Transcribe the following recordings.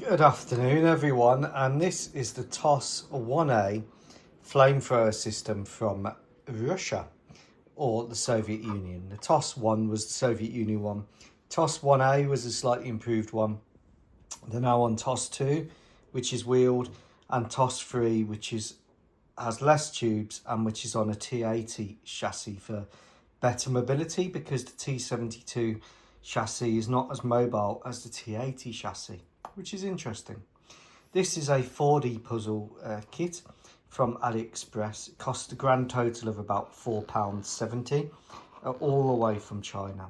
Good afternoon everyone, and this is the TOS 1A flamethrower system from Russia or the Soviet Union. The TOS 1 was the Soviet Union one. TOS 1A was a slightly improved one. They're now on TOS 2, which is wheeled, and TOS 3, which has less tubes and which is on a T80 chassis for better mobility, because the T72 chassis is not as mobile as the T80 chassis, which is interesting. This is a 4D puzzle kit from AliExpress. It cost a grand total of about £4.70, all the way from China.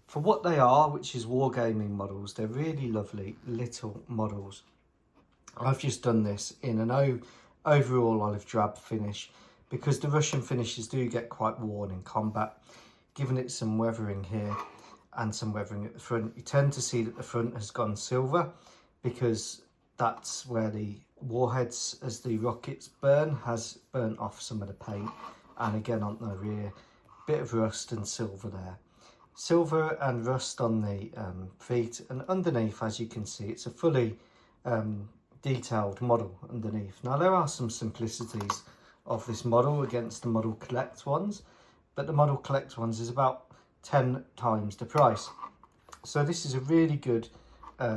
For what they are, which is wargaming models, they're really lovely little models. I've just done this in an overall olive drab finish, because the Russian finishes do get quite worn in combat. Given it some weathering here and some weathering at the front, you tend to see that the front has gone silver, because that's where the warheads, as the rockets burn, has burnt off some of the paint. And again on the rear, bit of rust and silver there. Silver and rust on the feet, and underneath, as you can see, it's a fully detailed model underneath. Now there are some simplicities of this model against the Model Collect ones, but the Model Collect ones is about 10 times the price. So this is a really good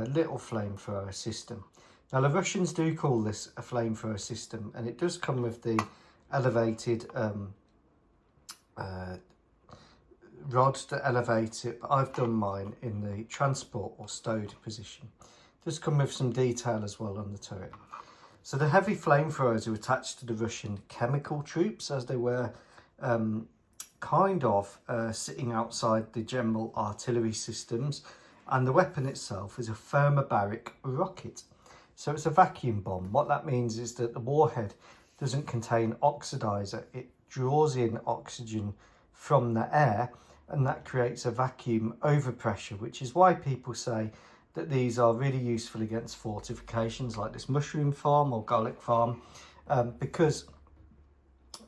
little flamethrower system. Now the Russians do call this a flamethrower system, and it does come with the elevated rod that elevates it, but I've done mine in the transport or stowed position. It does come with some detail as well on the turret. So the heavy flamethrowers are attached to the Russian chemical troops, as they were sitting outside the general artillery systems, and the weapon itself is a thermobaric rocket. So it's a vacuum bomb. What that means is that the warhead doesn't contain oxidizer. It draws in oxygen from the air, and that creates a vacuum overpressure, which is why people say that these are really useful against fortifications like this mushroom farm or garlic farm, because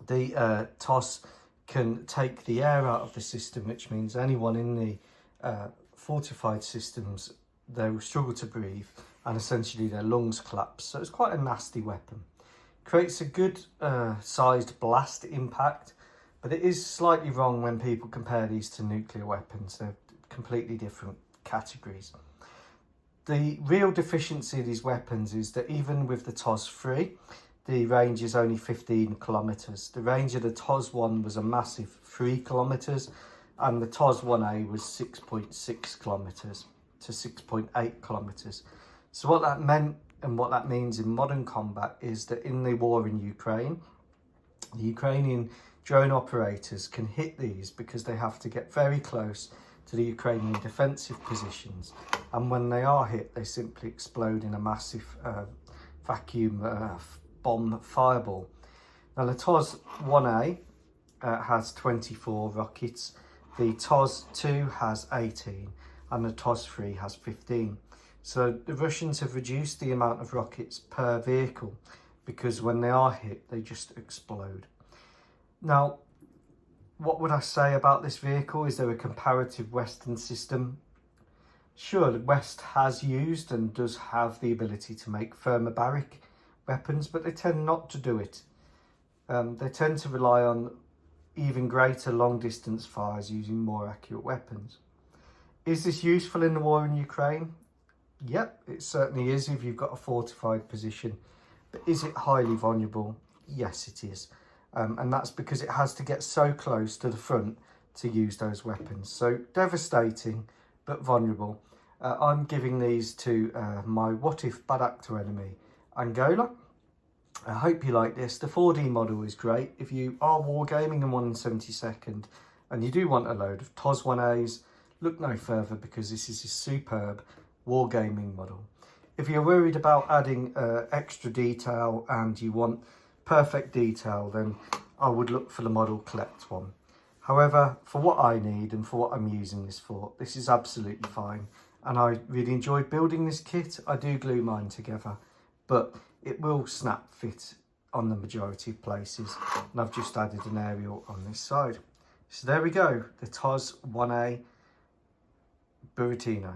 the TOS can take the air out of the system, which means anyone in the fortified systems, they will struggle to breathe and essentially their lungs collapse. So it's quite a nasty weapon. Creates a good sized blast impact, but it is slightly wrong when people compare these to nuclear weapons. They're completely different categories. The real deficiency of these weapons is that even with the TOS 3, the range is only 15 kilometres. The range of the TOS 1 was a massive 3 kilometres, and the TOS 1A was 6.6 kilometres to 6.8 kilometres. So what that meant and what that means in modern combat is that in the war in Ukraine, the Ukrainian drone operators can hit these because they have to get very close to the Ukrainian defensive positions, and when they are hit, they simply explode in a massive vacuum bomb fireball. Now the TOS 1A has 24 rockets, the TOS 2 has 18, and the TOS 3 has 15. So the Russians have reduced the amount of rockets per vehicle, because when they are hit, they just explode. Now, what would I say about this vehicle? Is there a comparative Western system? Sure, the West has used and does have the ability to make thermobaric weapons, but they tend not to do it. They tend to rely on even greater long distance fires using more accurate weapons. Is this useful in the war in Ukraine? Yep, it certainly is if you've got a fortified position. But is it highly vulnerable? Yes, it is. And that's because it has to get so close to the front to use those weapons. So devastating, but vulnerable. I'm giving these to my what if bad actor enemy, Angola. I hope you like this. The 4D model is great. If you are wargaming in 1/72 and you do want a load of TOS 1As, look no further, because this is a superb wargaming model. If you're worried about adding extra detail and you want perfect detail, then I would look for the Model Collect one. However, for what I need and for what I'm using this for, this is absolutely fine. And I really enjoyed building this kit. I do glue mine together, but it will snap fit on the majority of places. And I've just added an aerial on this side. So there we go, the TOS 1A Buratino.